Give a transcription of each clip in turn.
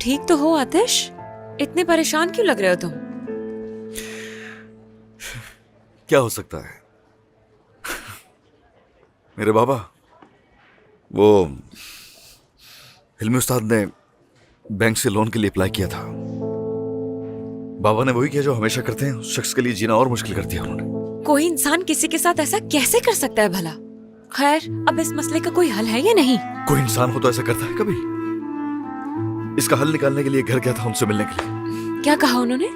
ठीक तो हो आतिश? इतने परेशान क्यों लग रहे हो तुम? क्या हो सकता है? मेरे बाबा, वो हिलमी उस्ताद ने बैंक से लोन के लिए अप्लाई किया था। बाबा ने वही किया जो हमेशा करते हैं, उस शख्स के लिए जीना और मुश्किल कर दिया उन्होंने। कोई इंसान किसी के साथ ऐसा कैसे कर सकता है भला? खैर, अब इस मसले का कोई हल है या नहीं? कोई इंसान हो तो ऐसा करता है कभी? इसका हल निकालने के लिए घर गया था उनसे मिलने के लिए। क्या कहा उन्होंने?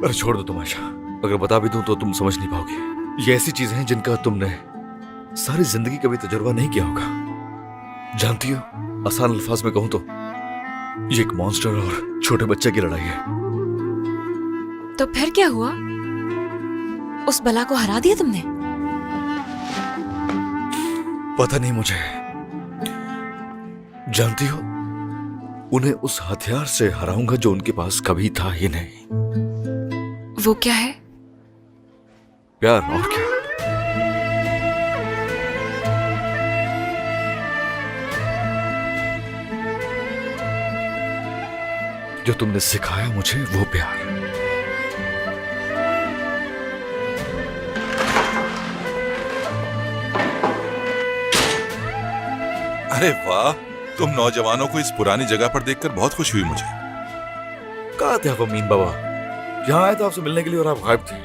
अरे छोड़ दो तुम आयशा, अगर बता भी दूं तो तुम समझ नहीं पाओगे। ये ऐसी चीजें हैं जिनका तुमने सारी जिंदगी कभी तजुर्बा नहीं किया होगा। जानती हो, आसान अल्फाज में कहूं तो ये एक मॉन्स्टर और छोटे बच्चे की लड़ाई है। तो फिर क्या हुआ? उस बला को हरा दिया तुमने? पता नहीं मुझे। जानती हो, उन्हें उस हथियार से हराऊंगा जो उनके पास कभी था ही नहीं। वो क्या है? प्यार, और क्या। जो तुमने सिखाया मुझे वो प्यार। अरे वाह, तुम नौजवानों को इस पुरानी जगह पर देखकर बहुत खुशी हुई मुझे। कहाँ थे आप अमीन बाबा? यहाँ आया था आपसे मिलने के लिए और आप गायब थे।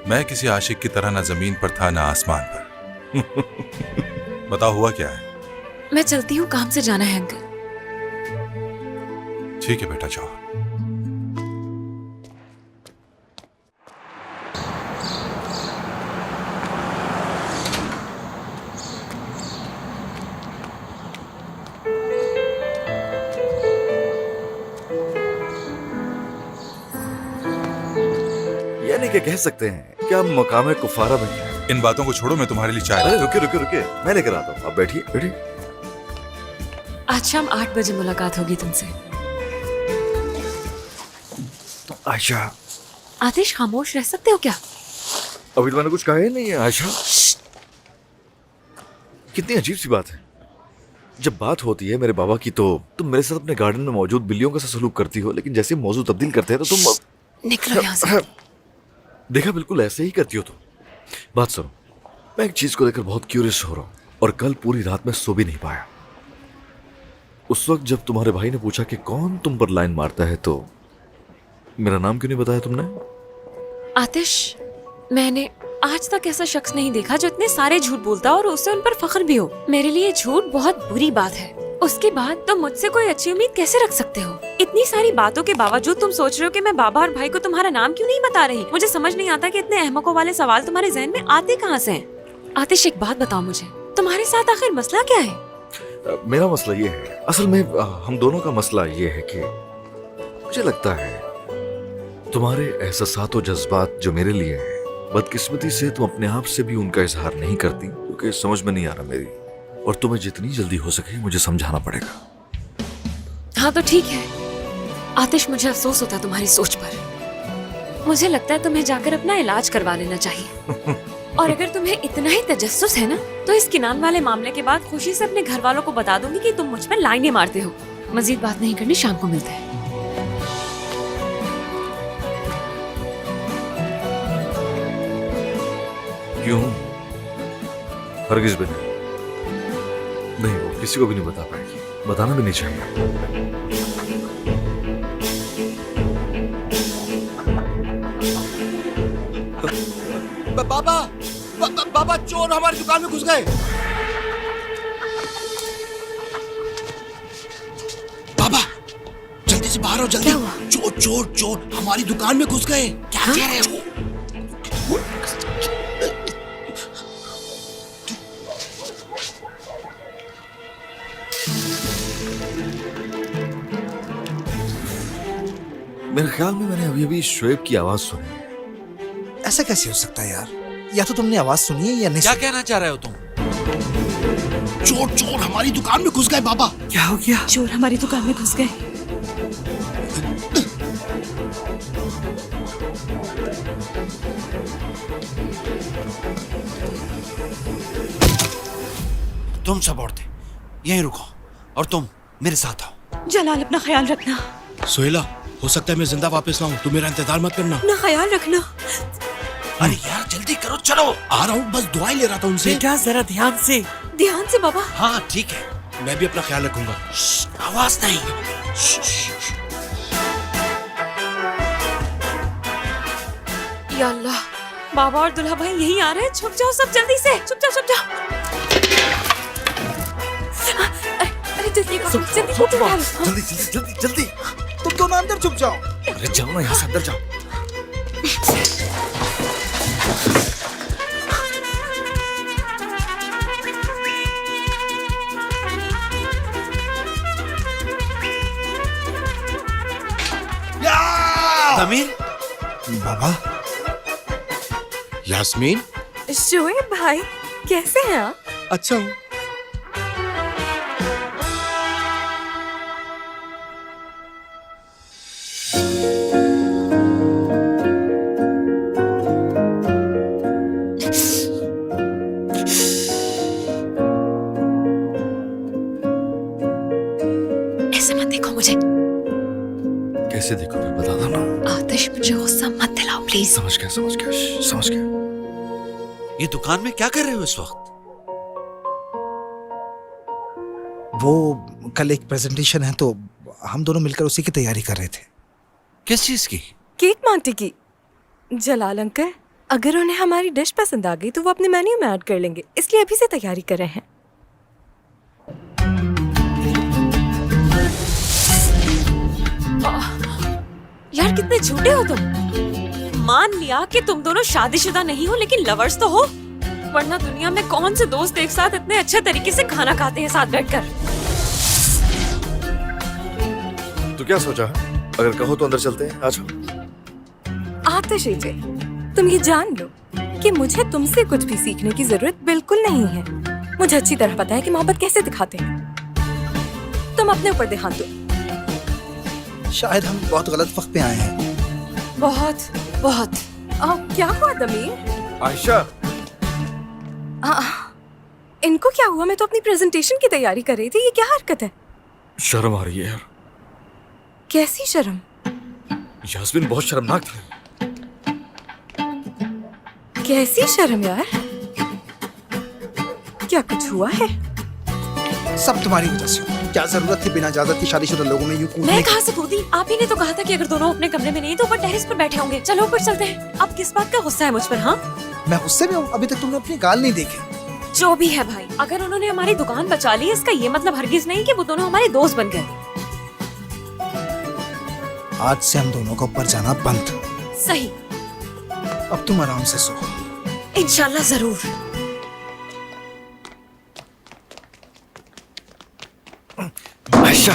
मैं किसी आशिक की तरह ना जमीन पर था ना आसमान पर। बताओ हुआ क्या है? मैं चलती हूँ, काम से जाना है अंकल। ठीक है बेटा, जाओ। यानी क्या कह सकते हैं कि हम मकाम कुफारा में हैं। इन बातों को छोड़ो, मैं तुम्हारे लिए चाय अरे लाता हूं। रुके रुके रुके, मैं लेकर आता हूँ। आप बैठिए बैठिए। आज शाम 8 बजे मुलाकात होगी तुमसे। आयशा, आतिश, खामोश रह सकते हो क्या? अभी तो मैंने कुछ कहा ही नहीं है। आयशा, कितनी अजीब सी बात है। जब बात होती है मेरे बाबा की तो तुम मेरे साथ अपने गार्डन में मौजूद बिल्लियों का सा सलूक करती हो, लेकिन जैसे मौजू तब्दील करते हैं तो तुम निकलो यहाँ से। देखा, बिल्कुल ऐसे ही करती हो तुम। बात सुनो, मैं एक चीज को लेकर बहुत क्यूरियस हो रहा हूँ और कल पूरी रात में सो भी नहीं पाया। उस वक्त जब तुम्हारे भाई ने पूछा कि कौन तुम पर लाइन मारता है तो मेरा नाम क्यों नहीं बताया तुमने? आतिश, मैंने आज तक ऐसा शख्स नहीं देखा जो इतने सारे झूठ बोलता और उससे उन पर फख्र भी हो। मेरे लिए झूठ बहुत बुरी बात है। उसके बाद तुम मुझसे कोई अच्छी उम्मीद कैसे रख सकते हो? इतनी सारी बातों के बावजूद तुम सोच रहे हो कि मैं बाबा और भाई को तुम्हारा नाम क्यों नहीं बता रही? मुझे समझ नहीं आता कि इतने अहमकों वाले सवाल तुम्हारे जहन में आते कहाँ से हैं? आतिश, एक बात बताओ मुझे, तुम्हारे साथ आखिर मसला क्या है? मेरा मसला ये है, असल में हम दोनों का मसला ये है कि मुझे लगता है तुम्हारे एहसासात और जज्बात जो मेरे लिए हैं, बदकिस्मती से तुम अपने आप से भी उनका इजहार नहीं करती, क्योंकि समझ में नहीं आ रहा मेरी, और तुम्हें जितनी जल्दी हो सके मुझे समझाना पड़ेगा। हाँ तो ठीक है आतिश, मुझे अफसोस होता है तुम्हारी सोच पर। मुझे लगता है तुम्हें जाकर अपना इलाज करवा लेना चाहिए। और अगर तुम्हें इतना ही तजस्सुस है ना, तो इस किनान वाले मामले के बाद खुशी से अपने घर वालों को बता दूंगी कि तुम मुझ पर लाइनें मारते हो। मजीद बात नहीं करनी, शाम को मिलते हैं। क्यों? हरगिज भी नहीं। नहीं, वो किसी को भी नहीं बता पाएगी, बताना भी नहीं चाहिए। बाबा, बाबा, चोर हमारी दुकान में घुस गए। बाबा, जल्दी से बाहर आओ, जल्दी। क्या हुआ? चोर चोर चोर हमारी दुकान में घुस गए। क्या कह रहे हो? मेरे ख्याल में मैंने अभी अभी शोएब की आवाज सुनी। ऐसा कैसे हो सकता है यार? या तो तुमने आवाज सुनी है या नहीं। क्या कहना चाह रहे हो तुम? चोर चोर हमारी दुकान में घुस गए बाबा। क्या हो गया? चोर हमारी दुकान में घुस गए। तुम सब औरतें यहीं रुको और तुम मेरे साथ आओ। जलाल अपना ख्याल रखना। सोहेला, हो सकता है मैं जिंदा वापस ना आऊं, तू मेरा इंतजार मत करना। अपना ख्याल रखना। अरे यार जल्दी करो, चलो। आ रहा हूँ, बस दुआएं ले रहा था उनसे। बेटा जरा ध्यान से। ध्यान से बाबा। हाँ ठीक है, मैं भी अपना ख्याल रखूंगा। आवाज नहीं। या अल्लाह, बाबा और दुल्हा भाई यहीं आ रहे हैं। छुप जाओ सब जल्दी से, छुप जाओ, छुप जाओ। अरे जल्दी करो, जल्दी छुप जाओ। जल्दी जल्दी जल्दी जल्दी। तुम दोनों अंदर छुप जाओ। अरे जाओ ना यहाँ से, अंदर जाओ। तमीर, बाबा, यास्मीन, शोएब भाई, कैसे हैं आप? अच्छा हूँ। ऐसे मत देखो मुझे। कैसे देखो मैं बता दो ना। आतिश, मुझे गुस्सा मत दिलाओ प्लीज। समझ गया समझ गया, समझ गया। ये दुकान में क्या कर रहे हो इस वक्त? वो कल एक प्रेजेंटेशन है तो हम दोनों मिलकर उसी की तैयारी कर रहे थे। किस चीज की? केक मांटी की। जलाल अंकल, अगर उन्हें हमारी डिश पसंद आ गई तो वो अपने मेन्यू में ऐड कर लेंगे, इसलिए अभी से तैयारी कर रहे हैं। यार कितने झूठे हो तुम। मान लिया कि तुम दोनों शादीशुदा नहीं हो, लेकिन लवर्स तो हो। वरना दुनिया में कौन से दोस्त एक साथ इतने अच्छे तरीके से खाना खाते हैं साथ बैठकर। तो क्या सोचा है? अगर कहो तो अंदर चलते हैं, आ जाओ। आतिश एजे, तुम ये जान लो कि मुझे तुमसे कुछ भी सीखने की जरूरत बिल्कुल नहीं है। मुझे अच्छी तरह पता है कि मोहब्बत कैसे दिखाते हैं। तुम अपने ऊपर ध्यान दो। शायद हम बहुत गलत वक्त पे आए हैं। बहुत बहुत। क्या हुआ दमीर? आयशा, इनको क्या हुआ? मैं तो अपनी प्रेजेंटेशन की तैयारी कर रही थी। ये क्या हरकत है? शर्म आ रही है यार। कैसी शर्म? यास्मीन बहुत शर्मनाक था। कैसी शर्म यार? क्या कुछ हुआ है? सब तुम्हारी वजह से। क्या जरूरत थी बिना इजाजत की शादीशुदा लोगों में यूं कूदने मैं की? कहाँ से कूदी? आप ही ने तो कहा था कि अगर दोनों अपने कमरे में नहीं तो ऊपर टेरेस पर बैठे होंगे। चलो ऊपर चलते हैं। अब किस बात का गुस्सा है मुझ पर? हाँ, मैं गुस्से में हूँ। अभी तक तुमने अपनी गाल नहीं देखी। जो भी है भाई, अगर उन्होंने हमारी दुकान बचा ली, इसका ये मतलब हरगिज नहीं कि वो दोनों हमारे दोस्त बन गए। आज से हम दोनों का ऊपर जाना बंद। सही। अब तुम आराम से सो। इंशाल्लाह जरूर। आयशा,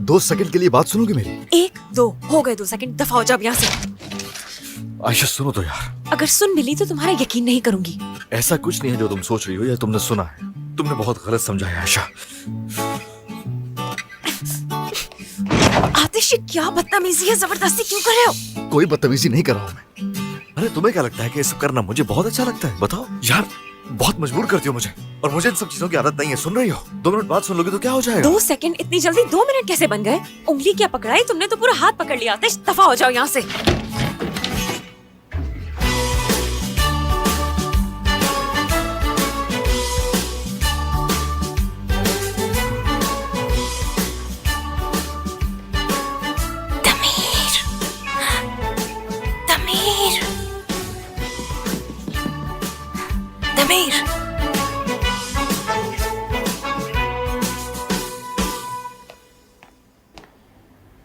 2 सेकंड के लिए बात सुनोगे मेरी? 1 2 हो गए 2 सेकंड। दफा हो जाओ यहाँ से। आयशा सुनो तो यार। अगर सुन मिली तो तुम्हारा यकीन नहीं करूंगी। ऐसा कुछ नहीं है जो तुम सोच रही हो या तुमने सुना है। तुमने बहुत गलत समझा है आयशा। आतिश, ये क्या बदतमीजी है? जबरदस्ती क्यों कर रहे हो? कोई बदतमीजी नहीं कर रहा हूँ मैं। अरे तुम्हें क्या लगता है कि ये सब करना मुझे बहुत अच्छा लगता है? बताओ यार, बहुत मजबूर करती हो मुझे, और मुझे इन सब चीजों की आदत नहीं है। सुन रही हो? 2 मिनट बाद सुन लोगे तो क्या हो जाएगा? 2 सेकंड इतनी जल्दी 2 मिनट कैसे बन गए? उंगली क्या पकड़ाई तुमने? तो पूरा हाथ पकड़ लिया। आतिश, दफा हो जाओ यहाँ से। तमीर,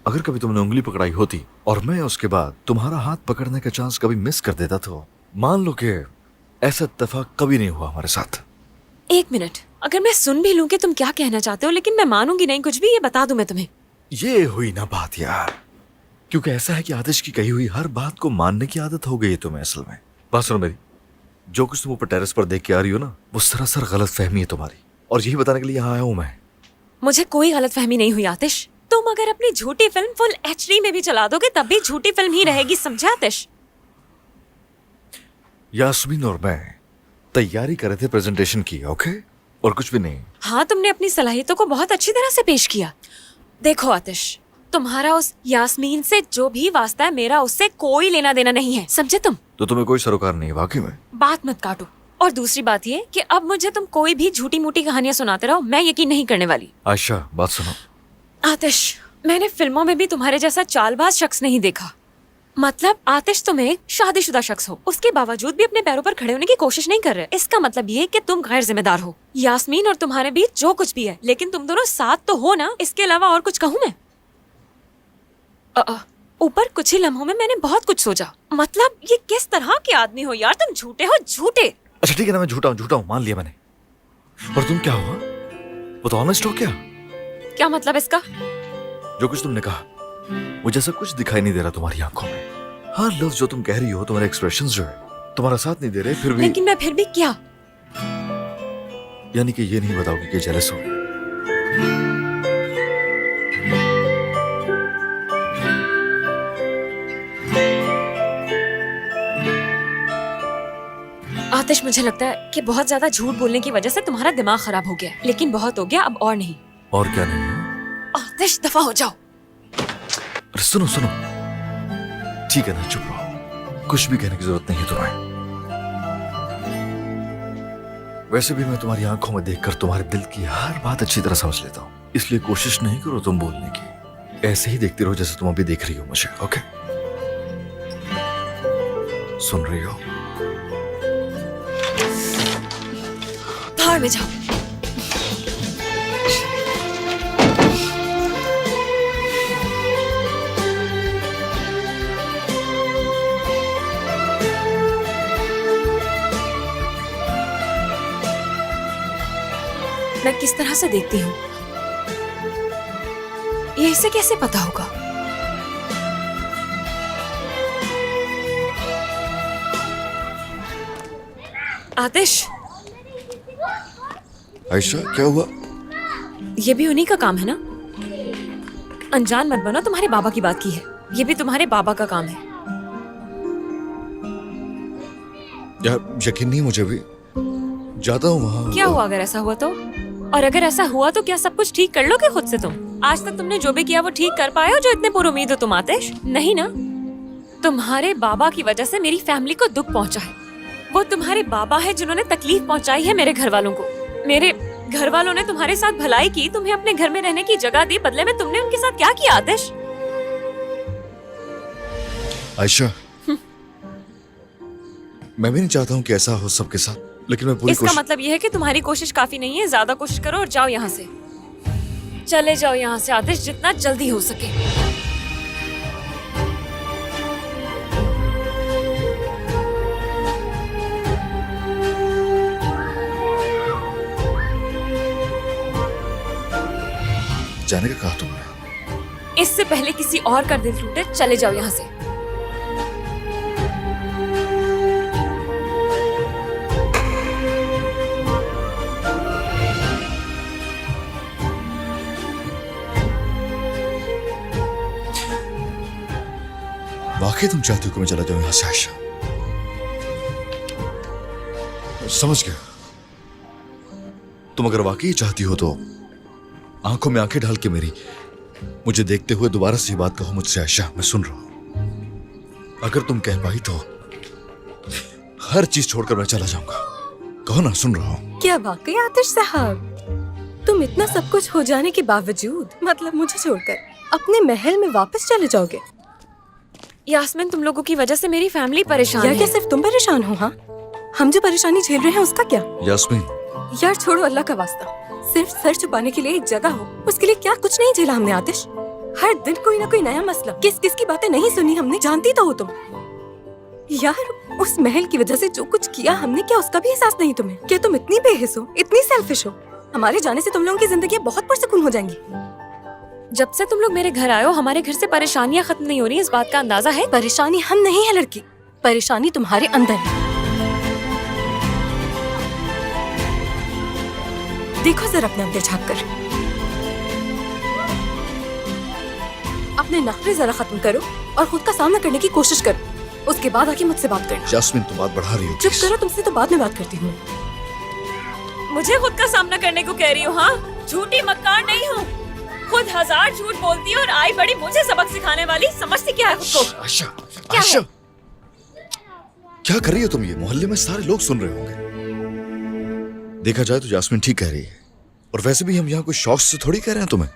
अगर कभी तुमने उंगली पकड़ाई होती और मैं उसके बाद तुम्हारा हाथ पकड़ने का चांस कभी मिस कर देता तो मान लो कि ऐसा इत्तेफाक कभी नहीं हुआ हमारे साथ। 1 मिनट, अगर मैं सुन भी लूं कि तुम क्या कहना चाहते हो, लेकिन मैं मानूंगी नहीं कुछ भी। ये बता दूं मैं तुम्हें। ये हुई ना बात यार, क्योंकि ऐसा है कि आतिश की कही हुई हर बात को मानने की आदत हो गई है तुम्हें। असल में बात सुनो मेरी, जो कुछ तुम ऊपर टेरेस पर देख के आ रही हो ना, वो सरासर गलत फहमी है तुम्हारी, और यही बताने के लिए यहाँ आया हूँ मैं। मुझे कोई गलतफहमी नहीं हुई आतिश। तुम अगर अपनी झूठी फिल्म फुल HD में भी चला दोगे तब भी झूठी फिल्म ही रहेगी, समझे आतिश? यास्मीन और मैं तैयारी कर रहे थे प्रेजेंटेशन की, ओके? और कुछ भी नहीं। हाँ, तुमने अपनी सलाहियतों को बहुत अच्छी तरह से पेश किया। देखो आतिश, तुम्हारा उस यास्मीन से जो भी वास्ता है, मेरा उससे कोई लेना देना नहीं है, समझे तुम? तो तुम्हें कोई सरोकार नहीं वाकई में? बात मत काटो। और दूसरी बात ये कि अब मुझे तुम कोई भी झूठी मूठी कहानियां सुनाते रहो, मैं यकीन नहीं करने वाली। आयशा बात सुनो। आतिश, मैंने फिल्मों में भी तुम्हारे जैसा चालबाज शख्स नहीं देखा। मतलब आतिश, तुम एक शादीशुदा शख्स हो, उसके बावजूद भी अपने पैरों पर खड़े होने की कोशिश नहीं कर रहे। इसका मतलब ये कि तुम गैर जिम्मेदार हो। यास्मीन और तुम्हारे बीच जो कुछ भी है, लेकिन तुम दोनों साथ तो हो ना, इसके अलावा और कुछ कहूँ मैं? ऊपर कुछ ही लम्हों में मैंने बहुत कुछ सोचा। मतलब ये किस तरह के आदमी हो यार, तुम झूठे हो, झूठे। अच्छा ठीक है ना, मैं झूठा हूँ मान लिया मैंने। और तुम क्या हुआ, वो तो ऑनेस्ट हो क्या? क्या मतलब इसका? जो कुछ तुमने कहा मुझे सब कुछ दिखाई नहीं दे रहा तुम्हारी आंखों में। हर लफ्ज जो तुम कह रही हो, तुम्हारे एक्सप्रेशंस जो है तुम्हारा साथ नहीं दे रहे, फिर भी। लेकिन मैं फिर भी क्या? यानी कि ये नहीं बताओगे कि जेलस हो? आतिश, मुझे लगता है कि बहुत ज्यादा झूठ बोलने की वजह से तुम्हारा दिमाग खराब हो गया, लेकिन बहुत हो गया, अब और नहीं। और क्या नहीं है? आतिश, दफा हो जाओ। अरे सुनो सुनो, ठीक है ना, चुप रहो, कुछ भी कहने की जरूरत नहीं है तुम्हें। वैसे भी मैं तुम्हारी आंखों में देखकर तुम्हारे दिल की हर बात अच्छी तरह समझ लेता हूँ, इसलिए कोशिश नहीं करो तुम बोलने की। ऐसे ही देखती रहो जैसे तुम अभी देख रही हो मुझे। ओके, सुन रही हो? बाहर में जाओ। मैं किस तरह से देखती हूँ, ये इसे कैसे पता होगा? आतिश, आयशा क्या हुआ? ये भी उन्हीं का काम है ना? अनजान मत बनो, तुम्हारे बाबा की बात की है, ये भी तुम्हारे बाबा का काम है। यार यकीन नहीं मुझे भी, जाता हूँ वहाँ। क्या हुआ अगर ऐसा हुआ तो? और अगर ऐसा हुआ तो क्या सब कुछ ठीक कर लोगे खुद से तुम? आज तक तुमने जो भी किया वो ठीक कर पाए हो जो इतने पुरुमीद हो तुम आतिश? नहीं ना। तुम्हारे बाबा की वजह से मेरी फैमिली को दुख पहुंचा है। वो तुम्हारे बाबा है जिन्होंने तकलीफ पहुंचाई है मेरे घर वालों को। मेरे घर वालों ने तुम्हारे साथ भलाई की, तुम्हें अपने घर में रहने की जगह दी, बदले में तुमने उनके साथ क्या किया आतिश? आयशा मैं भी नहीं चाहता हूँ कि ऐसा हो सबके साथ, लेकिन मैं पूरी इसका मतलब ये है कि तुम्हारी कोशिश काफी नहीं है, ज्यादा कोशिश करो और जाओ यहाँ से, चले जाओ यहाँ से आतिश, जितना जल्दी हो सके। जाने का कहा तुमने? इससे पहले किसी और का दिल टूटे, चले जाओ यहाँ से। वाकई तुम चाहती हो कि मैं चला जाऊं यहाँ से आयशा? समझ गया। तुम अगर वाकई चाहती हो तो आंखों में आंखें डाल के मेरी मुझे देखते हुए दोबारा से ये बात कहो मुझसे। आयशा मैं सुन रहा हूं, अगर तुम कह पाई तो हर चीज छोड़कर मैं चला जाऊंगा। कहो ना, सुन रहा हूं। क्या वाकई आतिश साहब, तुम इतना सब कुछ हो जाने के बावजूद मतलब मुझे छोड़कर अपने महल में वापस चले जाओगे? यास्मीन, तुम लोगों की वजह से मेरी फैमिली परेशान है। क्या सिर्फ तुम परेशान हो? हाँ, हम जो परेशानी झेल रहे हैं उसका क्या? यास्मीन यार छोड़ो, अल्लाह का वास्ता, सिर्फ सर छुपाने के लिए एक जगह हो, उसके लिए क्या कुछ नहीं झेला हमने आतिश। हर दिन कोई ना कोई नया मसला, किस किस की बातें नहीं सुनी हमने, जानती तो हो तुम। यार उस महल की वजह से जो कुछ किया हमने, क्या उसका भी एहसास नहीं तुम्हें? क्या तुम इतनी बेहिस हो, इतनी सेल्फिश हो? हमारे जाने से तुम लोगों की जिंदगी बहुत पुरसुकून हो जाएंगी। जब से तुम लोग मेरे घर आए हो, हमारे घर से परेशानियां खत्म नहीं हो रही, इस बात का अंदाजा है? परेशानी हम नहीं है लड़की, परेशानी तुम्हारे अंदर है। देखो जरा अपने अंदर झांक कर, अपने नखरे जरा खत्म करो और खुद का सामना करने की कोशिश करो, उसके बाद आके मुझसे बात करना। यास्मीन तुम बात बढ़ा रही हो। चुप करो, तुमसे तो बाद में बात करती हूँ। मुझे खुद का सामना करने को कह रही हो? हाँ, झूठी मक्कार नहीं हूँ। खुद 1000 झूठ बोलती है और आई बड़ी मुझे सबक सिखाने वाली। समझती क्या है खुद को? आयशा, क्या आयशा, है? क्या कर रही हो तुम? ये मोहल्ले में सारे लोग सुन रहे होंगे। देखा जाए तो जास्मिन ठीक कह रही है, और वैसे भी हम यहाँ कोई शौक से थोड़ी कह रहे हैं तुम्हें।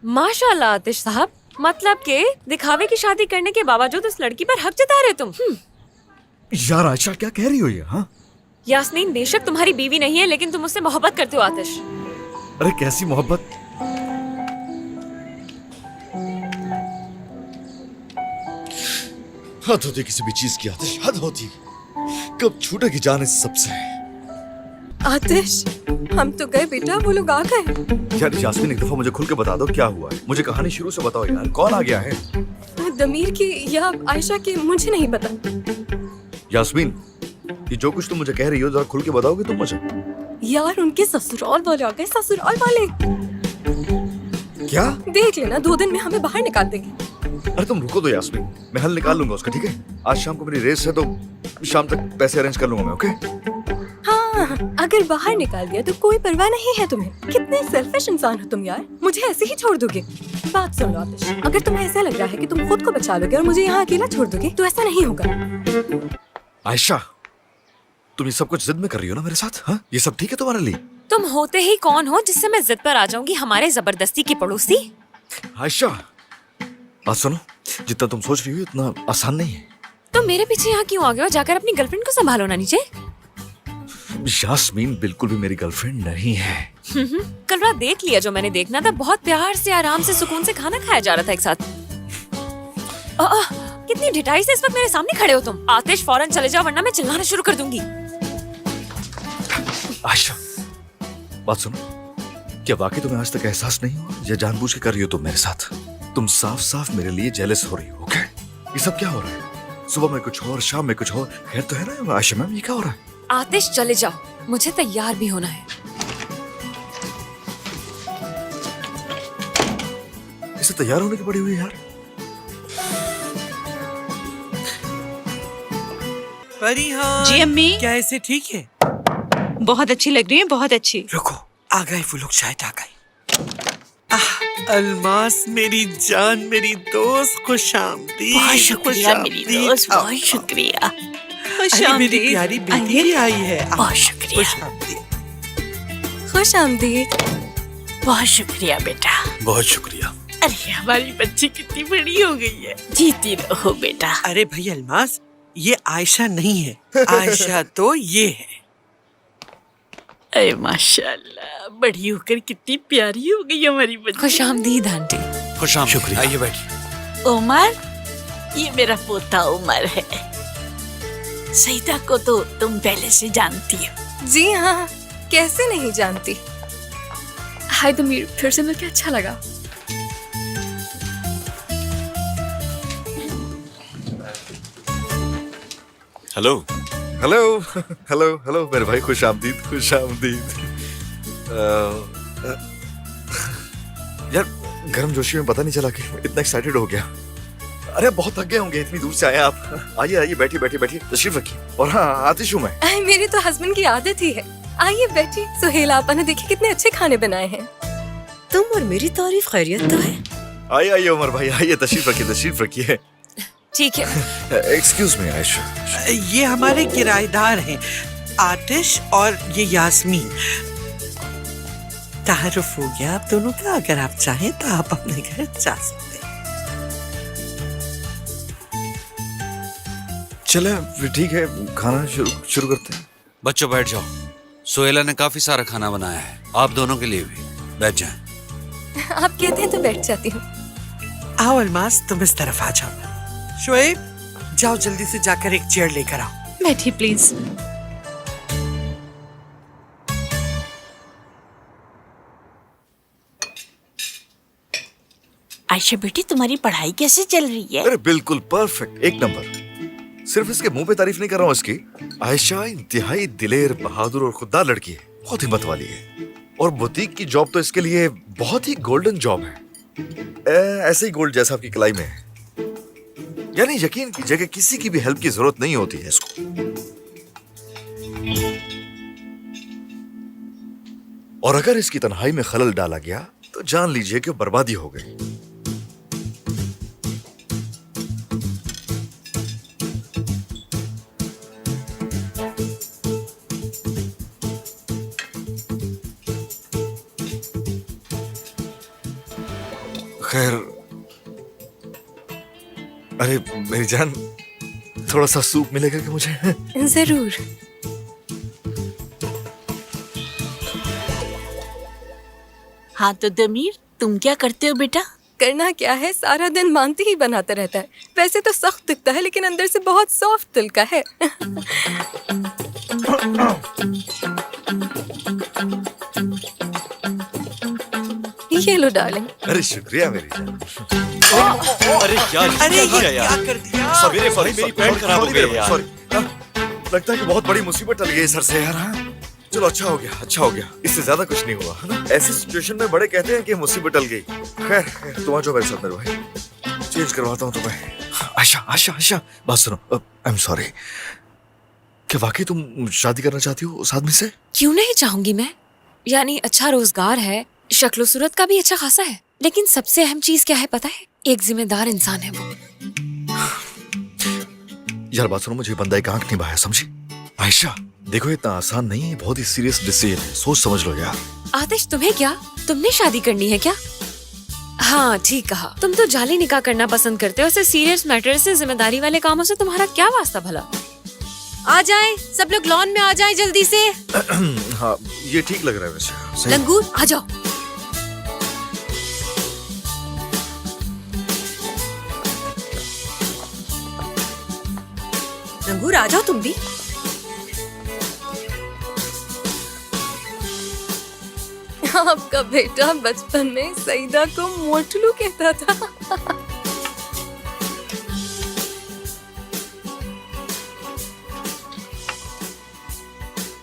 माशाल्लाह आतिश साहब, मतलब के दिखावे की शादी करने के बावजूद उस लड़की पर हक जता रहे तुम। यार आयशा, क्या कह रही हो ये? हाँ, यास्मीन बेशक तुम्हारी बीवी नहीं है, लेकिन तुम उससे मोहब्बत करते हो आतिश। अरे कैसी मोहब्बत? हद होती किसी भी चीज की आतिश, हद होती। कब छूटेगी जान इस सबसे? आतिश, हम तो गए बेटा, वो लोग आ गए। यार यास्मीन, एक दफा मुझे खुल के बता दो क्या हुआ है। मुझे कहानी शुरू से बताओ यार, कौन आ गया है? दमीर की या आयशा की मुझे नहीं पता। यास्मीन, ये जो कुछ तुम मुझे कह रही हो जरा खुल के बताओगे तुम मुझे? यार उनके ससुराल वाले आ गए, ससुराल वाले। क्या? देख लेना, 2 दिन में हमें बाहर निकाल देंगे। अरे तुम रुको तो यास्मीन, मैं हल निकाल लूंगा उसका, ठीक है? आज शाम को मेरी रेस है तो शाम तक पैसे अरेंज कर लूंगा मैं, ओके? हाँ, अगर बाहर निकाल दिया तो कोई परवाह नहीं है तुम्हें। कितने सेल्फिश इंसान हो तुम यार, मुझे ऐसे ही छोड़ दोगे। बात सुन लो आतिश, अगर तुम्हें ऐसा लग रहा है कि तुम खुद को बचा लोगे और मुझे यहाँ अकेला छोड़ दोगे तो ऐसा नहीं होगा। आयशा, तुम ये सब कुछ जिद में कर रही हो ना मेरे साथ? हाँ, ये सब ठीक है तुम्हारे लिए? तुम होते ही कौन हो जिससे मैं जिद पर आ जाऊंगी? हमारे जबरदस्ती की पड़ोसी। आयशा, बात सुनो, जितना तुम सोच रही हो इतना आसान नहीं है। तुम मेरे पीछे यहाँ क्यों आ गए हो? जाकर अपनी गर्लफ्रेंड को संभालो ना नीचे। यास्मीन बिल्कुल भी मेरी गर्लफ्रेंड नहीं है। कल रात देख लिया जो मैंने देखना था। बहुत प्यार से, आराम से, सुकून से खाना खाया जा रहा था एक साथ। कितनी ढिठाई से इस वक्त मेरे सामने खड़े हो तुम। आतिश, फौरन चले जाओ वरना मैं चिल्लाना शुरू कर दूंगी। आयशा, बात सुनो, क्या वाकई तुम्हें आज तक एहसास नहीं हुआ या जानबूझ के कर रही हो तुम मेरे साथ? तुम साफ साफ मेरे लिए जेलस हो रही हो, ओके? ये सब क्या हो रहा है? सुबह में कुछ और, शाम में कुछ और। खैर तो है ना आयशा मैम, ये क्या हो रहा है? आतिश चले जाओ, मुझे तैयार भी होना है। इसे तैयार होने की पड़ी हुई है यार। परिहान जी अम्मी, क्या ऐसे ठीक है? बहुत अच्छी लग रही है, बहुत अच्छी। रुको, आ गए वो लोग, शायद आ गए। अल्मास मेरी जान, मेरी दोस्त, खुशामदीद। बहुत शुक्रिया मेरी दोस्त, बहुत शुक्रिया। अरे मेरी प्यारी बेटी भी आई है। बहुत शुक्रिया। खुशामदीद। खुश आमदीद। बहुत शुक्रिया बेटा। बहुत शुक्रिया। अरे हमारी बच्ची कितनी बड़ी हो गई है। जीती रहो बेटा। अरे भाई अल्मास, ये आयशा नहीं है, आयशा तो ये है। अरे माशाल्लाह, बड़ी होकर कितनी प्यारी हो गई हमारी बच्ची। खुशामदीद आंटी। खुशामदीद, शुक्रिया। आइए बैठिए। उमर, ये मेरा पोता उमर है। सईदा को तो तुम पहले से जानती हो। जी हाँ, कैसे नहीं जानती। हाय दमीर, फिर से मिलकर अच्छा लगा। हेलो। हेलो हेलो हेलो मेरे भाई, खुश आमदीद, खुश आमदीद। यार गर्म जोशी में पता नहीं चला कि इतना एक्साइटेड हो गया। अरे बहुत थक गए होंगे, इतनी दूर से आए आप। आइए आइए, बैठिए बैठिए बैठिए, तशरीफ रखिए। और हाँ, आतिश हूँ मैं। मेरी तो हस्बैंड की आदत ही है। आइए बैठिए। सुहेल, आपा ने देखिए कितने अच्छे खाने बनाए हैं। तुम और मेरी तारीफ खैरियत तो है। आइए आइए उमर भाई, आइए, तशरीफ रखिए, तशरीफ रखिए। ठीक है। Excuse me Ayesha. ये हमारे किराएदार हैं, आतिश और ये यास्मीन। तारुफ हो गया आप दोनों का। अगर आप चाहें तो आप अपने घर जा सकते हैं। चले फिर, ठीक है, खाना शुरू करते हैं। बच्चों बैठ जाओ, सोहेला ने काफी सारा खाना बनाया है, आप दोनों के लिए भी। बैठ जाएं। आप कहते हैं तो बैठ जाती हूँ। आओ अल्मास, तुम इस तरफ आ जाओ। शोएब, जाओ जल्दी से जाकर एक चेयर लेकर आओ। बैठिए प्लीज। आयशा बेटी, तुम्हारी पढ़ाई कैसे चल रही है? अरे बिल्कुल परफेक्ट, एक नंबर। सिर्फ इसके मुंह पे तारीफ नहीं कर रहा हूँ इसकी। आयशा इंतहाई दिलेर, बहादुर और खुददार लड़की है, बहुत हिम्मत वाली है। और बुटीक की जॉब तो इसके लिए बहुत ही गोल्डन जॉब है। ऐसे ही गोल्ड जैसा आपकी कलाई में है। यानी यकीन कीजिए कि किसी की भी हेल्प की जरूरत नहीं होती है इसको। और अगर इसकी तन्हाई में खलल डाला गया तो जान लीजिए कि बर्बादी हो गई। खैर, अरे मेरी जान, थोड़ा सा सूप मिलेगा क्या मुझे? जरूर। हाँ तो दमीर, तुम क्या करते हो बेटा? करना क्या है, सारा दिन मानती ही बनाता रहता है। वैसे तो सख्त दिखता है लेकिन अंदर से बहुत सॉफ्ट दिल का है। ये लो डार्लिंग। अरे शुक्रिया मेरी जान। अरे यार, अरे ये ये क्या क्या यार? कर दिया? सवेरे भाई मेरी पैंट खराब हो गई यार। सॉरी, लगता है कि बहुत बड़ी मुसीबत टल गई सर से यार। हाँ? चलो अच्छा हो गया, अच्छा हो गया, इससे ज्यादा कुछ नहीं हुआ है ना। ऐसी सिचुएशन में बड़े कहते हैं कि मुसीबत टल गई। खैर तुम आ जाओ मेरे साथ मेरे भाई, चेंज करवाता हूँ तुम्हें। आशा आशा आशा, बात सुनो, आई एम सॉरी। क्या वाकई तुम शादी करना चाहती हो उस आदमी से? क्यों नहीं चाहूंगी मैं? यानी अच्छा रोजगार है, शक्लो सूरत का भी अच्छा खासा है, लेकिन सबसे अहम चीज क्या है पता है? एक जिम्मेदार इंसान है वो। यार बात सुनो, मुझे बंदा एक आंख नहीं बाया, समझी? आयशा देखो, इतना आसान नहीं है, बहुत ही सीरियस डिसीजन है, सोच समझ लो यार। आतिश तुम्हें क्या, तुमने शादी करनी है क्या? हाँ ठीक कहा, तुम तो जाली निकाह करना पसंद करते हो। ऐसे सीरियस मैटर से, जिम्मेदारी वाले कामों से तुम्हारा क्या वास्ता भला? आ जाएं, सब लोग लॉन में आ जाएं जल्दी से। हाँ ये ठीक लग रहा है वैसे। सही। लंगूर आ जाओ। लंगूर आ जाओ तुम भी। आपका बेटा बचपन में सईदा को मोटलू कहता था।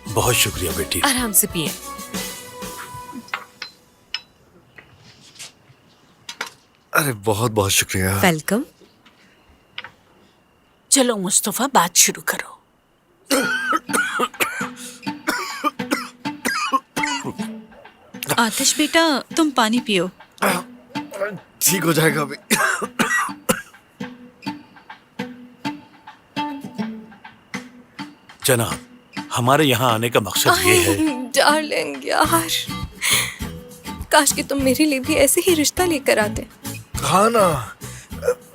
बहुत शुक्रिया बेटी। आराम से पिए। अरे बहुत बहुत शुक्रिया। वेलकम। चलो मुस्तफा, बात शुरू करो। आतिश बेटा, तुम पानी पियो। ठीक हो जाएगा अभी। जनाब, हमारे यहाँ आने का मकसद ये है। डार्लिंग यार, काश कि तुम मेरे लिए भी ऐसे ही रिश्ता लेकर आते। हाँ ना,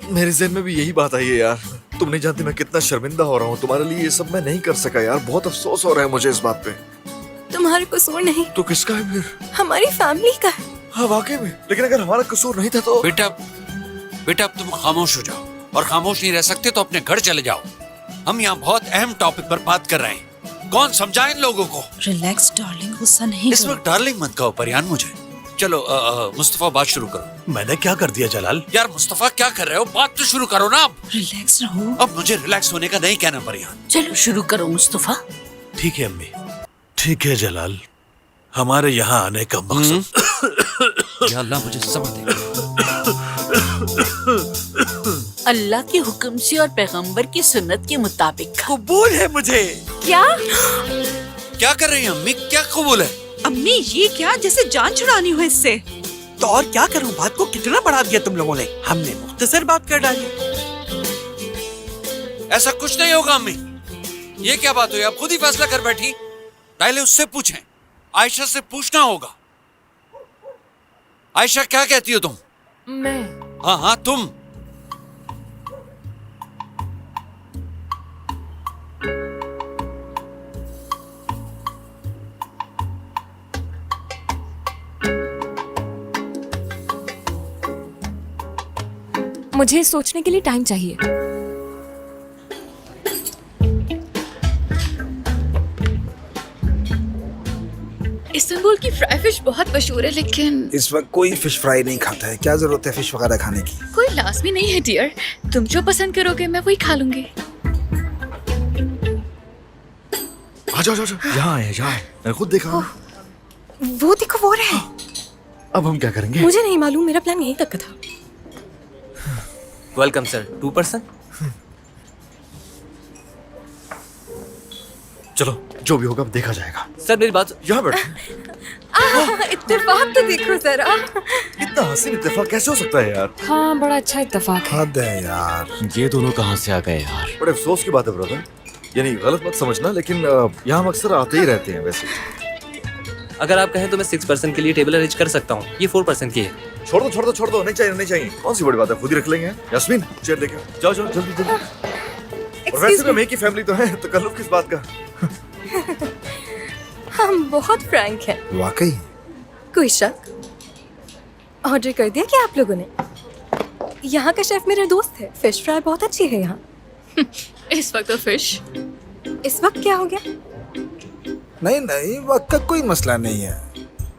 मेरे ज़हन में भी यही बात आई है यार। तुम नहीं जानती मैं कितना शर्मिंदा हो रहा हूँ, तुम्हारे लिए ये सब मैं नहीं कर सका यार। बहुत अफसोस हो रहा है मुझे इस बात पे। तुम्हारा कसूर नहीं, तो किसका है फिर? हमारी फैमिली का है। हाँ वाकई में, लेकिन अगर हमारा कसूर नहीं था तो। बेटा बेटा, अब तुम खामोश हो जाओ, और खामोश नहीं रह सकते तो अपने घर चले जाओ। हम यहाँ बहुत अहम टॉपिक पर बात कर रहे हैं। कौन समझाए इन लोगों को? रिलैक्स डार्लिंग, गुस्सा नहीं इस करो। वक्त डार्लिंग मत कहो परियान मुझे। चलो मुस्तफा, बात शुरू करो। मैंने क्या कर दिया जलाल? यार मुस्तफा, क्या कर रहे हो? बात तो शुरू करो ना। अब रिलैक्स रहो। अब मुझे रिलैक्स होने का नहीं कहना परियान। चलो शुरू करो मुस्तफा। ठीक है अम्मी, ठीक है जलाल, हमारे यहाँ आने का मकसद। या अल्लाह मुझे सब्र दे। अल्लाह के हुक्म से और पैगंबर की सुन्नत के मुताबिक। कबूल है मुझे। क्या? क्या कर रही हैं अम्मी? क्या कबूल है? अम्मी ये क्या, जैसे जान छुड़ानी हो इससे। तो और क्या करूं, बात को कितना बढ़ा दिया तुम लोगों ने। हमने मुख्तसर बात कर डाली। ऐसा कुछ नहीं होगा अम्मी। ये क्या बात हुई? आप खुद ही फैसला कर बैठी। पहले उससे पूछें, आयशा से पूछना होगा। आयशा क्या कहती हो तुम? मैं हाँ हाँ तुम। मुझे सोचने के लिए टाइम चाहिए। इस्तांबुल की फ्राई फिश बहुत मशहूर है, लेकिन इस वक्त कोई फिश फ्राई नहीं खाता है, क्या जरूरत है फिश वगैरह खाने की? कोई लाजमी नहीं है डियर। तुम जो पसंद करोगे मैं वही खा लूंगी। आ जाओ यहाँ आए, यहाँ आए। मैंने खुद देखा। वो देखो, वो रहे। अब हम क्या करेंगे? मुझे नहीं मालूम, मेरा प्लान यहीं तक का था। Welcome sir, 2%। चलो जो भी होगा अब देखा जाएगा। सर मेरी बात। यहाँ बैठ। इत्तेफाक तो देखो जरा। इतना हसीन इत्तेफाक कैसे हो सकता है यार? हाँ बड़ा अच्छा इत्तेफाक है। हद है यार। ये दोनों कहाँ से आ गए यार? बड़े अफसोस की बात है ब्रदर, यानी गलत मत समझना, लेकिन यहाँ हम अक्सर आते ही रहते हैं वैसे। अगर आप कहें तो मैं 6% के लिए टेबल अरेंज कर सकता हूँ। ये 4% की है। छोड़ दो, नहीं चाहिए नहीं चाहिए। कौन सी बड़ी बात है, खुद ही रख लेंगे। यास्मीन चेयर लेके आओ। जाओ जाओ जल्दी जल्दी। और वैसे भी मैं की फैमिली तो है, तो कल्लुफ किस बात का? हम बहुत फ्रैंक हैं। वाकई कोई शक? ऑर्डर कर दिया क्या आप लोगों ने? यहाँ का शेफ मेरा दोस्त है, फिश फ्राई बहुत अच्छी है यहाँ। इस वक्त तो फिश। इस वक्त क्या हो गया? नहीं, वक्त का कोई मसला नहीं है।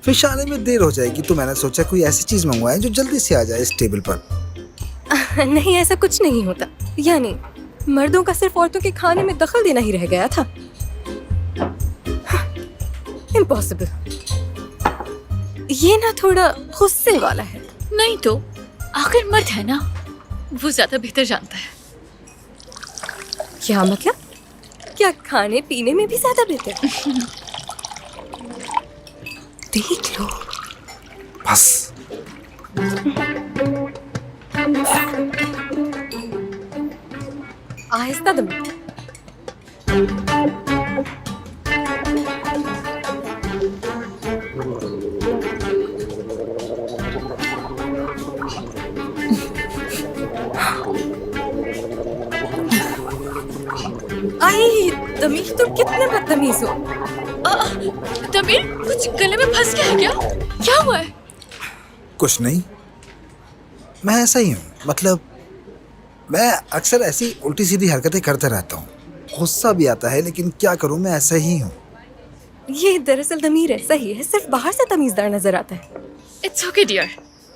फिश आने में देर हो जाएगी तो मैंने सोचा कोई ऐसी चीज मंगवाए जो जल्दी से आ जाए इस टेबल पर। नहीं, ऐसा कुछ नहीं होता। यानी मर्दों का सिर्फ औरतों के खाने में दखल देना ही रह गया था। इम्पॉसिबल। ये ना थोड़ा गुस्से वाला है। नहीं तो आखिर मर्द है ना, वो ज्यादा बेहतर जानता है। क्या मतलब? क्या खाने पीने में भी ज्यादा बेहतर? देख लो बस। आहिस्ता दम। आई तमीज, तुम कितने बदतमीज हो। तमीर कुछ गले में फंस गया है क्या? क्या हुआ है? कुछ नहीं, मैं ऐसा ही हूँ। मतलब मैं अक्सर ऐसी उल्टी सीधी हरकतें करता रहता हूँ। गुस्सा भी आता है, लेकिन क्या करूँ, मैं ऐसा ही हूँ। ये दरअसल तमीर है, सही है, सिर्फ बाहर से तमीजदार नजर आता है। इट्स ओके डियर,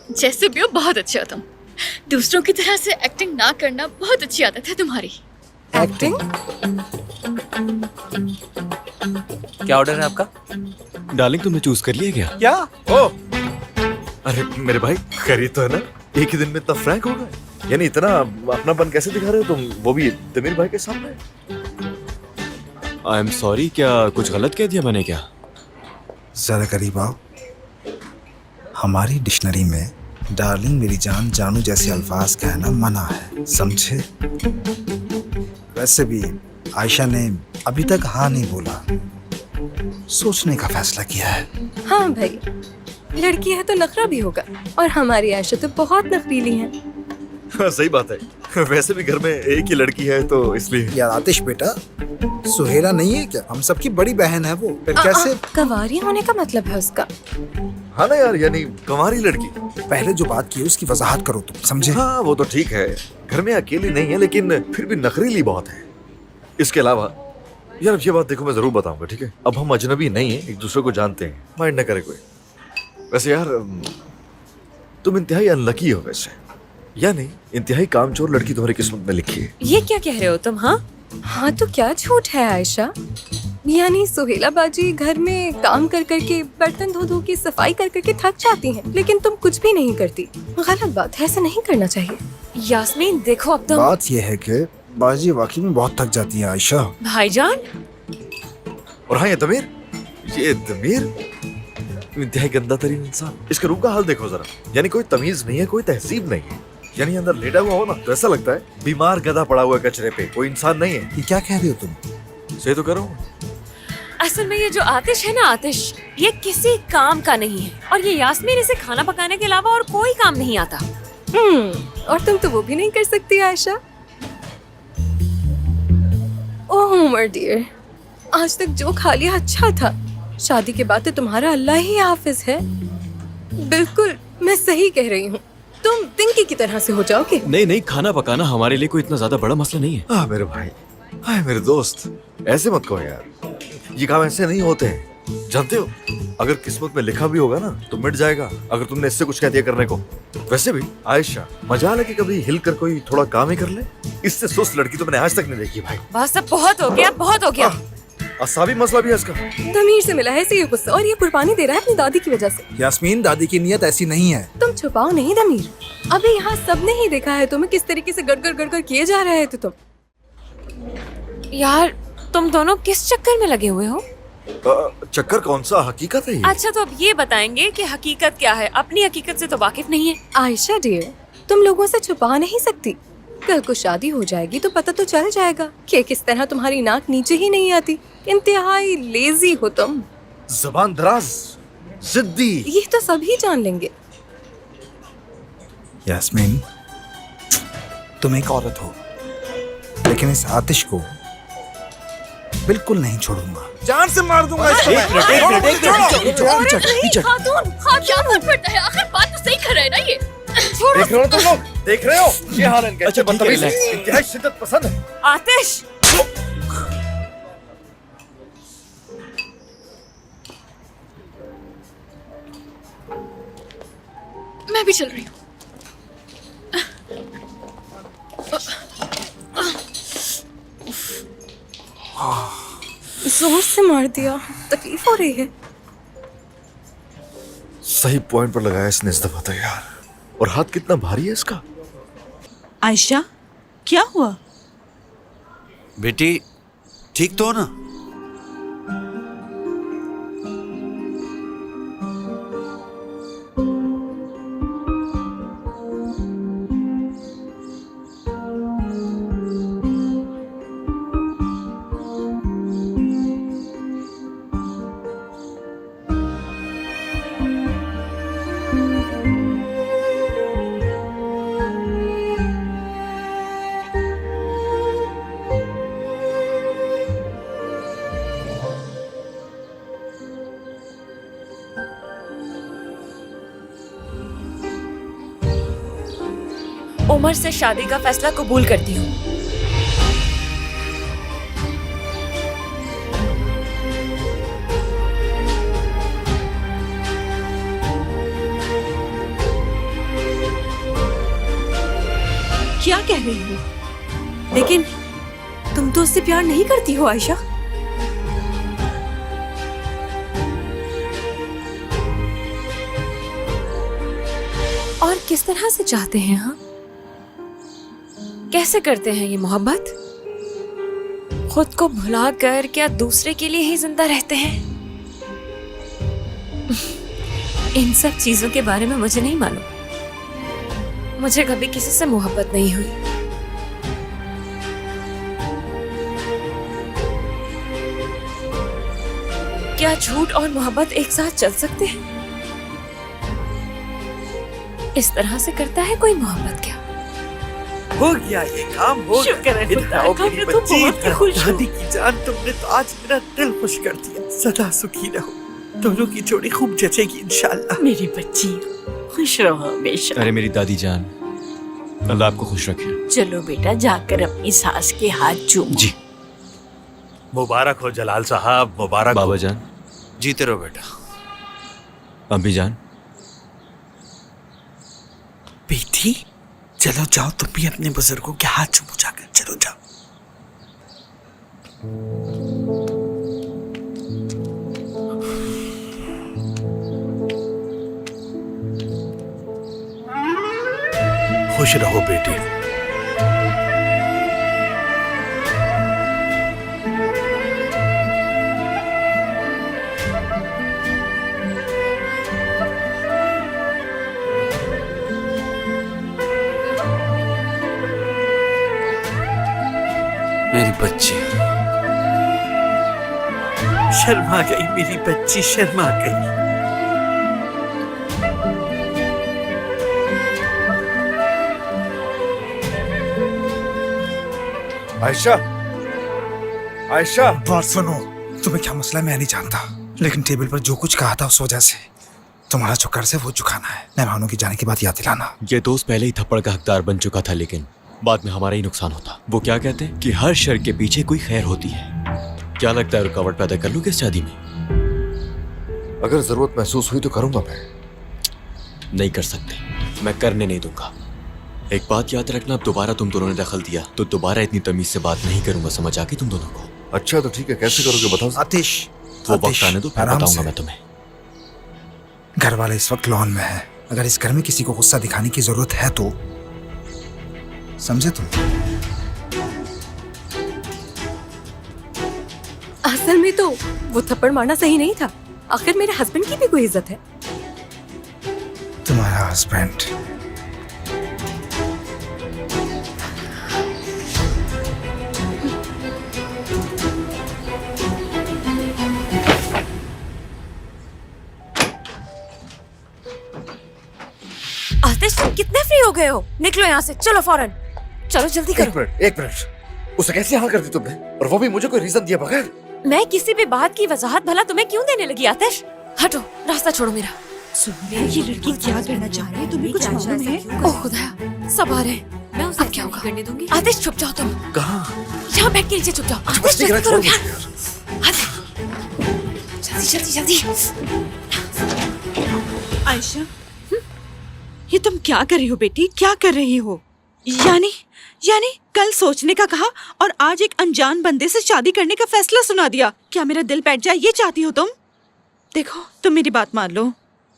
जैसे भी हो बहुत अच्छे हो तुम। दूसरों की तरह से एक्टिंग ना करना बहुत अच्छी आदत है तुम्हारी। एक्टिंग? क्या ऑर्डर है आपका? डार्लिंग तुमने चूज कर लिया क्या? क्या? ओ, अरे मेरे भाई खरीद तो है ना, एक ही दिन में इतना फ्रैंक हो गए। यानी इतना अपनापन कैसे दिखा रहे हो तुम, वो भी तमीर भाई के सामने? आई एम सॉरी, क्या कुछ गलत कह दिया मैंने क्या? ज्यादा करीब आओ। हमारी डिक्शनरी में डार्लिंग, मेरी जान, जानू जैसे अल्फाज कहना मना है, समझे? वैसे भी आयशा ने अभी तक हाँ नहीं बोला, सोचने का फैसला किया है। हाँ भाई, लड़की है तो नखरा भी होगा, और हमारी आयशा तो बहुत नखरीली है। हाँ, सही बात है। वैसे भी घर में एक ही लड़की है तो इसलिए। यार आतिश बेटा, सुहेला नहीं है क्या? हम सबकी बड़ी बहन है वो, फिर कैसे? कवारी होने का मतलब है उसका। हाँ ना यार, यानी कंवारी लड़की। पहले जो बात की उसकी वजाहत करो तुम, समझे? हाँ वो तो ठीक है, घर में अकेली नहीं है, लेकिन फिर भी नखरीली बहुत है। इसके अलावा यार अब ये बात देखो, मैं जरूर बताऊंगा, ठीक है? अब हम अजनबी नहीं है, एक दूसरे को जानते हैं, माइंड न करे कोई। वैसे यार तुम इंतहाई अनलकी हो वैसे, या नहीं? इंतहाई कामचोर लड़की तुम्हारी किस्मत में लिखी है। ये क्या कह रहे हो तुम? हाँ तो क्या झूठ है आयशा? यानी सुहेला बाजी घर में काम कर करके, बर्तन धो धो के, सफाई कर करके थक जाती हैं, लेकिन तुम कुछ भी नहीं करती। गलत बात है, ऐसा नहीं करना चाहिए। यास्मीन देखो, अब तुम। बात यह है कि बाजी वाकई में बहुत थक जाती है आयशा। भाईजान। और हाँ ये तमीर, ये तमीर इंतहाई गंदा तरीन इंसान। इसके रूप का हाल देखो जरा, यानी कोई तमीज नहीं है, कोई तहजीब नहीं है। यानी अंदर लेटा हुआ हो ना तो ऐसा लगता है बीमार गधा पड़ा हुआ कचरे पे, कोई इंसान नहीं है। ये क्या कह रहे हो तुम? सही तो कर रहा हूँ। असल में ये जो आतिश है ना, आतिश, ये किसी काम का नहीं है, और ये यास्मीन, इसे खाना पकाने के अलावा और कोई काम नहीं आता। और तुम तो वो भी नहीं कर सकती आयशा। ओह माय डियर, आज तक जो खा लिया अच्छा था, शादी के बाद तो तुम्हारा अल्लाह ही हाफिज है। बिल्कुल मैं सही कह रही हूँ, तुम तिंकी की तरह से हो जाओगे। नहीं, खाना पकाना हमारे लिए कोई इतना ज्यादा बड़ा मसला नहीं है। हाँ मेरे भाई, हाँ मेरे दोस्त, ऐसे मत कहो यार, ये काम ऐसे नहीं होते हैं, जानते हो? अगर किस्मत में लिखा भी होगा ना तो मिट जाएगा, अगर तुमने इससे कुछ कह दिया करने को। वैसे भी आयशा, मजाल है कि कभी हिल कर कोई थोड़ा काम ही कर ले। इससे सुस्त लड़की तो मैंने आज तक नहीं देखी भाई। बस अब बहुत हो गया, बहुत हो गया। असाबी मसला भी है इसका। तमीर से मिला है इसे ये गुस्सा, और ये कुर्बानी दे रहा है अपनी दादी की वजह से। यास्मीन, दादी की नीयत ऐसी नहीं है। तुम छुपाओ नहीं दमीर, अभी यहाँ सबने ही देखा है तुम्हें किस तरीके से गड़गड़ गड़गड़ किए जा रहे थे तुम। यार तुम दोनों किस चक्कर में लगे हुए हो? चक्कर कौन सा, हकीकत है ये? अच्छा तो अब ये बताएंगे कि हकीकत क्या है? अपनी हकीकत से तो वाकिफ नहीं है। आयशा डियर, तुम लोगों से छुपा नहीं सकती। कल को शादी हो जाएगी तो पता तो चल जाएगा कि किस तरह तुम्हारी नाक नीचे ही नहीं आती। इंतहाई लेजी हो तुम। जबान दराज, जिद्दी। ये तो सभी जान लेंगे। यास्मीन, तुम एक औरत हो, लेकिन इस आतिश को बिल्कुल नहीं छोड़ूंगा। जान से मार दूंगा इसको मैं। औरत नहीं, खातून। क्या फर्क पड़ता है? आखिर बात तो सही कर रहा है ना ये। देख रहे हो तुम लोग, देख रहे हो ये हाल है इनका। अच्छा बदतमीज, इंतहाई शिद्दत पसंद है। आतिश, मैं भी चल रही हूँ। जोर से मार दिया, तकलीफ हो रही है। सही पॉइंट पर लगाया इसने इस दफा तो यार। और हाथ कितना भारी है इसका। आयशा, क्या हुआ? बेटी ठीक तो हो ना? उमर से शादी का फैसला कबूल करती हूँ। क्या कह रही हो? लेकिन तुम तो उससे प्यार नहीं करती हो आयशा। और किस तरह से चाहते हैं? हाँ, कैसे करते हैं ये मोहब्बत? खुद को भुलाकर क्या दूसरे के लिए ही जिंदा रहते हैं? इन सब चीजों के बारे में मुझे नहीं मालूम। मुझे कभी किसी से मोहब्बत नहीं हुई। क्या झूठ और मोहब्बत एक साथ चल सकते हैं? इस तरह से करता है कोई मोहब्बत क्या? हो गया ये काम, हो शुक्र है गया। खुदा इतना का कि मेरी तुम बच्ची, बहुत खुश हो। दादी की जान, तुमने तो आज मेरा दिल खुश कर दिया। सदा सुखी रहो, दोनों की जोड़ी खूब जचेगी इंशाल्लाह। मेरी बच्ची, खुश रहो हमेशा। अरे मेरी दादी जान, अल्लाह आपको खुश रखे। चलो बेटा, जाकर अपनी सास के हाथ चूमो। जी मुबारक हो जलाल साहब, मुबारक हो। बाबा जान, जीते रहो बेटा। अम्मी जान, बेटी चलो जाओ, तुम भी अपने बुजुर्गों के हाथ चूमो जाकर। चलो जाओ। खुश रहो बेटी। मेरी बच्ची, शर्मा गई मेरी बच्ची, शर्मा गई। आयशा, आयशा, बात सुनो, तुम्हें क्या मसला मैं नहीं जानता, लेकिन टेबल पर जो कुछ कहा था उस वजह से तुम्हारा जो कर्ज है वो चुकाना है। मेहमानों की जाने की बात याद दिलाना। ये दोस्त पहले ही थप्पड़ का हकदार बन चुका था, लेकिन बाद में हमारा ही नुकसान होता। वो क्या कहते हैं कि हर शर के पीछे कोई खैर होती है। क्या लगता है रुकावट पैदा कर लूंगे इस शादी में? अगर जरूरत महसूस हुई तो करूंगा मैं। नहीं कर सकते, मैं करने नहीं दूंगा। एक बात याद रखना, अब दोबारा तुम दोनों ने दखल दिया तो दोबारा इतनी तमीज से बात नहीं करूंगा, समझ आ गई तुम दोनों को? अच्छा तो ठीक है, कैसे करोगे बताओ। आतिश, वो वक्त आने दो, फिर आराम बताऊंगा से। मैं तुम्हें। घर वाले इस वक्त लॉन में है। अगर इस घर में किसी को गुस्सा दिखाने की जरूरत है तो समझे तुम? असल में तो वो थप्पड़ मारना सही नहीं था। आखिर मेरे हस्बैंड की भी कोई इज्जत है। तुम्हारा हस्बैंड आतिश, तुम कितने फ्री हो गए हो? निकलो यहाँ से, चलो फौरन, चलो जल्दी करो। एक मिनट, उसे कैसे यहाँ कर दी तुमने, और वो भी मुझे कोई रीजन दिया बगैर? मैं किसी भी बात की वजाहत भला तुम्हें क्यों देने लगी आतिश? हटो, रास्ता छोड़ो मेरा। ये लड़की क्या करना चाह रही है, तुम्हें कुछ मालूम है? ओह खुदा, सब आ रहे हैं। मैं उसे क्या होगा करने दूंगी? आतिश चुप जाओ तुम। कहाँ? यहाँ बैठ के नीचे चुप जाओ। आतिश जल्दी करो यार। जल्दी जल्दी जल्दी। आयशा, ये तुम क्या कर रही हो बेटी, क्या कर रही हो? यानी कल सोचने का कहा और आज एक अनजान बंदे से शादी करने का फैसला सुना दिया। क्या मेरा दिल बैठ जाए ये चाहती हो तुम? देखो, तुम मेरी बात मान लो,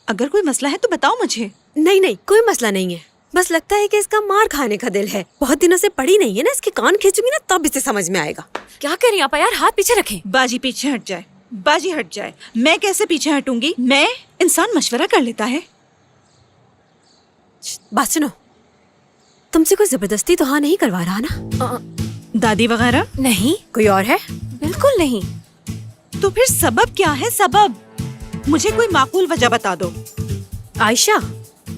अगर कोई मसला है तो बताओ मुझे। नहीं, कोई मसला नहीं है। बस लगता है कि इसका मार खाने का दिल है। बहुत दिनों से पड़ी नहीं है ना, इसके कान खींचूंगी ना तब इसे समझ में आएगा। क्या करें आप यार, हाथ पीछे रखें। बाजी पीछे हट जाए, बाजी हट जाए। मैं कैसे पीछे हटूंगी? मैं इंसान मशवरा कर लेता है। बात सुनो, तुमसे कोई जबरदस्ती तो हाँ नहीं करवा रहा ना? दादी वगैरह? नहीं। कोई और है? बिल्कुल नहीं। तो फिर सबब क्या है? सबब मुझे कोई माकूल वजह बता दो। आयशा,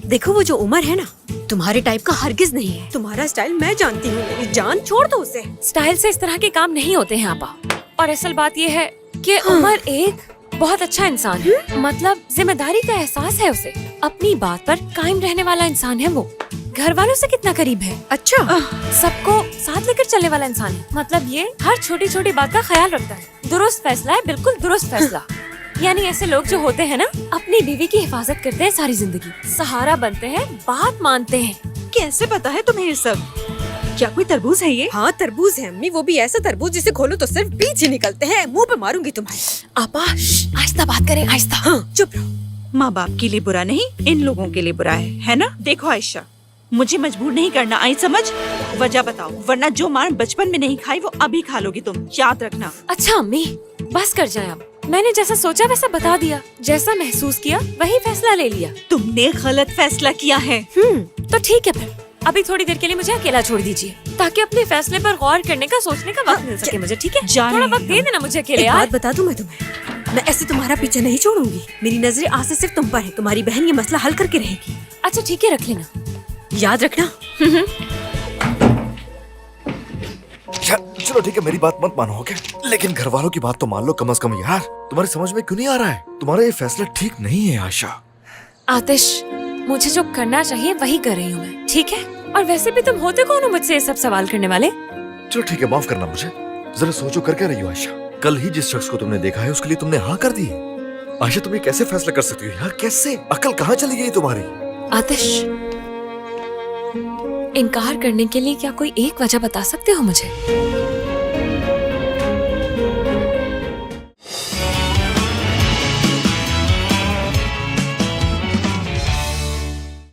देखो वो जो उमर है ना, तुम्हारे टाइप का हरगिज नहीं है। तुम्हारा स्टाइल मैं जानती हूँ, मेरी जान, छोड़ दो उसे। स्टाइल से इस तरह के काम नहीं होते हैं आपा। और असल बात ये है कि उमर एक बहुत अच्छा इंसान है। मतलब जिम्मेदारी का एहसास है उसे, अपनी बात पर कायम रहने वाला इंसान है वो। घर वालों से कितना करीब है। अच्छा, सबको साथ लेकर चलने वाला इंसान है। मतलब ये हर छोटी छोटी बात का ख्याल रखता है। दुरुस्त फैसला है, बिल्कुल दुरुस्त फैसला। यानी ऐसे लोग जो होते हैं ना, अपनी बीवी की हिफाजत करते हैं सारी जिंदगी, सहारा बनते हैं, बात मानते हैं। कैसे पता है तुम्हें ये सब? क्या कोई तरबूज है ये? हाँ तरबूज है अम्मी, वो भी ऐसा तरबूज जिसे खोलो तो सिर्फ बीज ही निकलते हैं। मुंह पे मारूंगी तुम्हारे। आपा आहिस्ता बात करें, आहिस्ता। हाँ चुप रहो। माँ बाप के लिए बुरा नहीं, इन लोगों के लिए बुरा है ना? देखो आयशा, मुझे मजबूर नहीं करना, आई समझ? वजह बताओ, वरना जो मार बचपन में नहीं खाई वो अभी खा लोगी तुम, याद रखना। अच्छा अम्मी, बस कर जाए अब। मैंने जैसा सोचा वैसा बता दिया, जैसा महसूस किया वही फैसला ले लिया। तुमने गलत फैसला किया है। तो ठीक है, फिर अभी थोड़ी देर के लिए मुझे अकेला छोड़ दीजिए, ताकि अपने फैसले पर गौर करने का, सोचने का वक्त मिल सके मुझे। ठीक है, थोड़ा वक्त दे देना मुझे अकेले एक यार। बात बता दूं मैं तुम्हें, मैं ऐसे तुम्हारा पीछे नहीं छोड़ूंगी। मेरी नजरें आज से सिर्फ तुम पर है। तुम्हारी बहन ये मसला हल करके रहेगी। अच्छा ठीक है, रख लेना, याद रखना। चलो ठीक है, मेरी बात मत मानो, ओके? लेकिन घर वालों की बात तो मान लो कम से कम यार। तुम्हारी समझ में क्यों नहीं आ रहा है? तुम्हारा ये फैसला ठीक नहीं है आशा। आतिश, मुझे जो करना चाहिए वही कर रही हूँ मैं, ठीक है? और वैसे भी तुम होते कौन हो मुझसे ये सब सवाल करने वाले? चलो ठीक है, माफ करना मुझे। जरा सोचो, कर क्या रही हो आशा? कल ही जिस शख्स को तुमने देखा है उसके लिए तुमने हाँ कर दी है। आशा, तुम ये कैसे फैसला कर सकती हो यार? कैसे? अकल कहाँ चली गई तुम्हारी? आतिश, इनकार करने के लिए क्या कोई एक वजह बता सकते हो मुझे?